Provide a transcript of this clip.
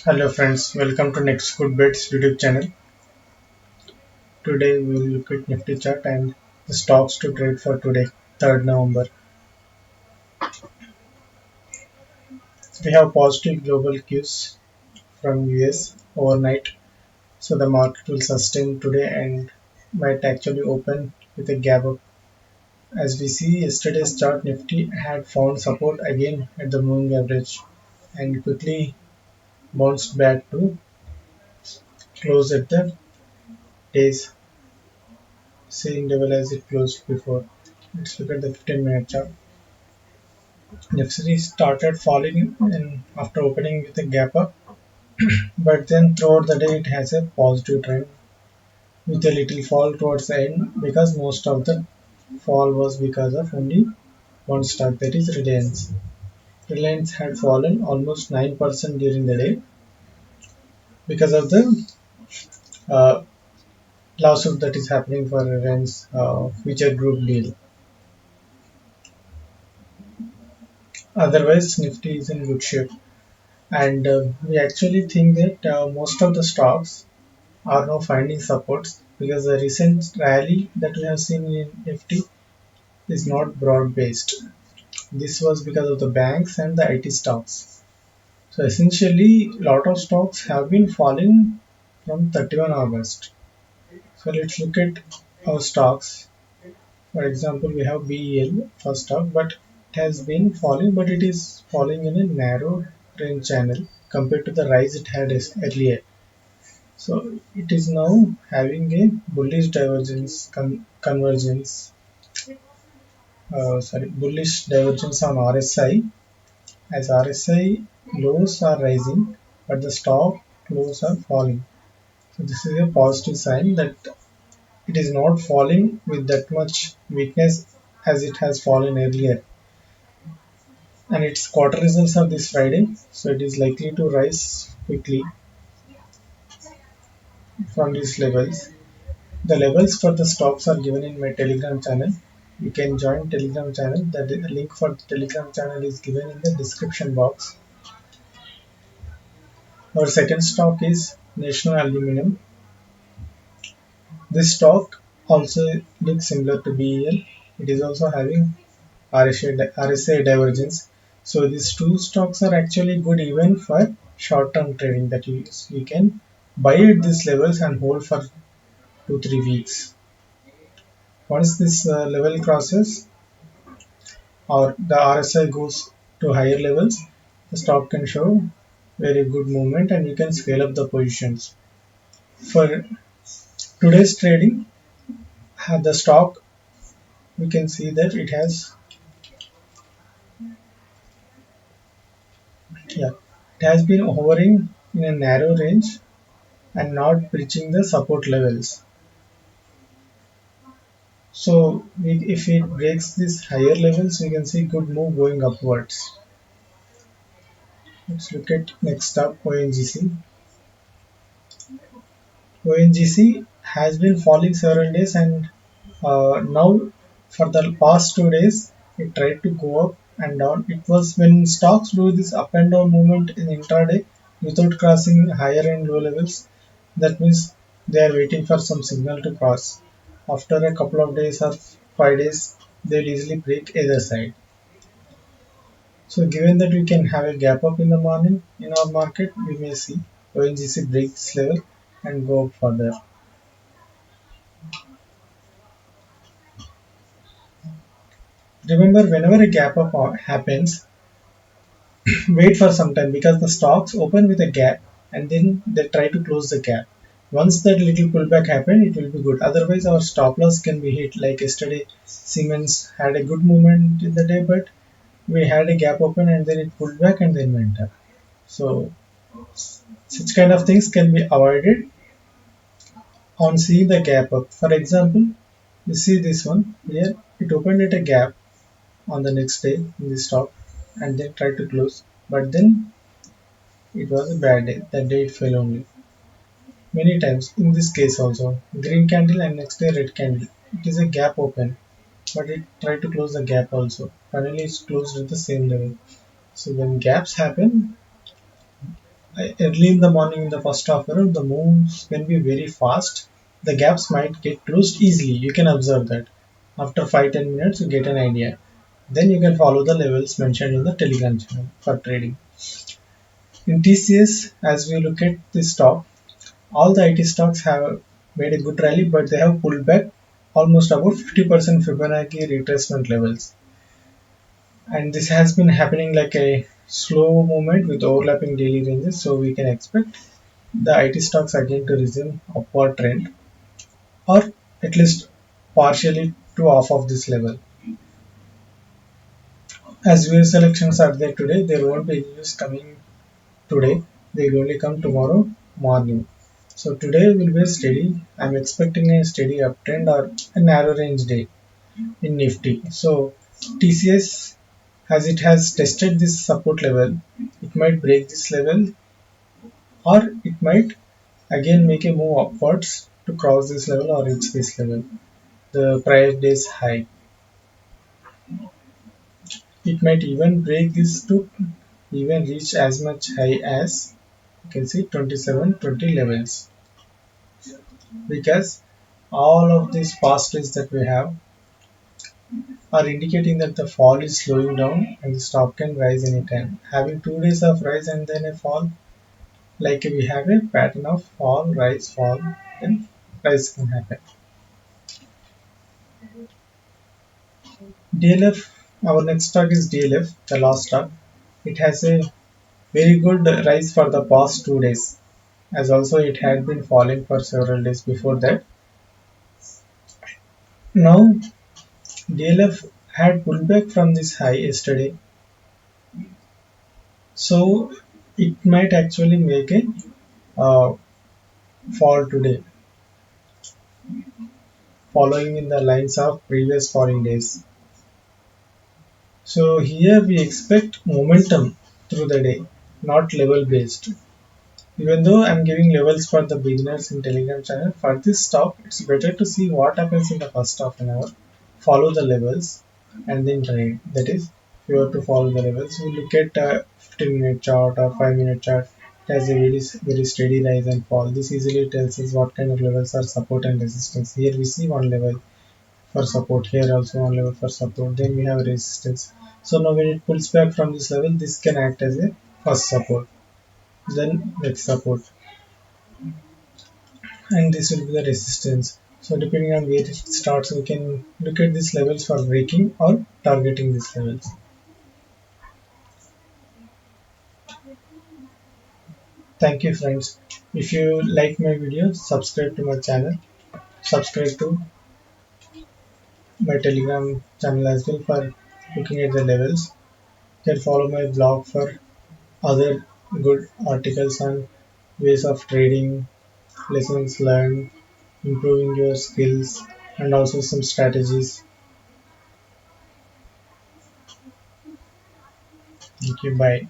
Hello friends, welcome to Next Good Bets YouTube channel. Today we will look at Nifty chart and the stocks to trade for today, 3rd November. We have positive global cues from US overnight, so the market will sustain today and might actually open with a gap up. As we see yesterday's chart, Nifty had found support again at the moving average and quickly bounced back to close at the day's same level as it closed before. Let's look at the 15-minute chart. NIFTY started falling in after opening with a gap up, but then throughout the day it has a positive trend with a little fall towards the end because most of the fall was because of only one stock, that is Reliance. Reliance had fallen almost 9% during the day because of the uh, lawsuit that is happening for Reliance future group deal. Otherwise, Nifty is in good shape, and we actually think that most of the stocks are now finding supports because the recent rally that we have seen in Nifty is not broad based. This was because of the banks and the IT stocks. So essentially, a lot of stocks have been falling from 31 August. So let's look at our stocks. For example, we have BEL first stock, but it has been falling, but it is falling in a narrow range channel compared to the rise it had earlier. So it is now having a bullish divergence convergence, bullish divergence on RSI, as RSI lows are rising, but the stock lows are falling. So this is a positive sign that it is not falling with that much weakness as it has fallen earlier. And its quarter results are this Friday, so it is likely to rise quickly from these levels. The levels for the stocks are given in my Telegram channel. You can join Telegram channel. The link for the Telegram channel is given in the description box. Our second stock is National Aluminum. This stock also looks similar to BEL. It is also having RSI divergence. So these two stocks are actually good even for short-term trading that you can buy at these levels and hold for 2-3 weeks. Once this level crosses, or the RSI goes to higher levels, the stock can show very good movement and you can scale up the positions. For today's trading, the stock we can see that yeah, it has been hovering in a narrow range and not breaching the support levels. So if it breaks these higher levels, we can see good move going upwards. Let's look at next up ONGC. ONGC has been falling several days and now for the past 2 days it tried to go up and down. It was when stocks do this up and down movement in intraday without crossing higher and low levels. That means they are waiting for some signal to cross. After a couple of days or 5 days, they'll easily break either side. So given that we can have a gap up in the morning in our market, we may see ONGC break this level and go up further. Remember, whenever a gap up happens, wait for some time because the stocks open with a gap and then they try to close the gap. Once that little pullback happen, it will be good. Otherwise, our stop loss can be hit. Like yesterday, Siemens had a good movement in the day, but we had a gap open and then it pulled back and then went up. So such kind of things can be avoided on seeing the gap up. For example, you see this one here, it opened at a gap on the next day in the stock and then tried to close, but then it was a bad day. That day it fell only. Many times in this case also. Green candle and next day red candle. It is a gap open, but it tried to close the gap also. Finally it's closed at the same level. So when gaps happen, Early in the morning in the first half hour, the moves can be very fast. The gaps might get closed easily. You can observe that. After 5-10 minutes, you get an idea. Then you can follow the levels mentioned in the Telegram channel for trading. In TCS, as we look at the stock, all the IT stocks have made a good rally, but they have pulled back almost about 50% Fibonacci retracement levels. And this has been happening like a slow movement with overlapping daily ranges, so we can expect the IT stocks again to resume upward trend, or at least partially to off of this level. As US elections are there today, there won't be news coming today. They will only come tomorrow morning. So today will be steady. I'm expecting a steady uptrend or a narrow range day in Nifty. So TCS, as it has tested this support level, it might break this level, or it might again make a move upwards to cross this level or reach this level, the prior day's high. It might even break this to even reach as much high as you can see 2720 levels, because all of these past days that we have are indicating that the fall is slowing down and the stock can rise anytime. Having 2 days of rise and then a fall, like we have a pattern of fall, then rise can happen. DLF, our next stock is DLF, the last stock. It has a very good rise for the past 2 days, as also it had been falling for several days before that. Now, DLF had pulled back from this high yesterday, so it might actually make a uh, fall today, following in the lines of previous falling days. So here we expect momentum through the day, not level based. Even though I'm giving levels for the beginners in Telegram channel, for this stock, it's better to see what happens in the first half an hour, follow the levels, and then trade. That is, if you are to follow the levels, we look at a 15-minute chart or 5-minute chart. It has a very steady rise and fall. This easily tells us what kind of levels are support and resistance. Here we see one level for support, here also one level for support, then we have resistance. So now when it pulls back from this level, this can act as a first support, then next support, and this will be the resistance. So depending on where it starts, we can look at these levels for breaking or targeting these levels. Thank you friends. If you like my video, subscribe to my channel, subscribe to my Telegram channel as well for looking at the levels. You can follow my blog for other good articles on ways of trading, lessons learned, improving your skills, and also some strategies. Thank you, bye.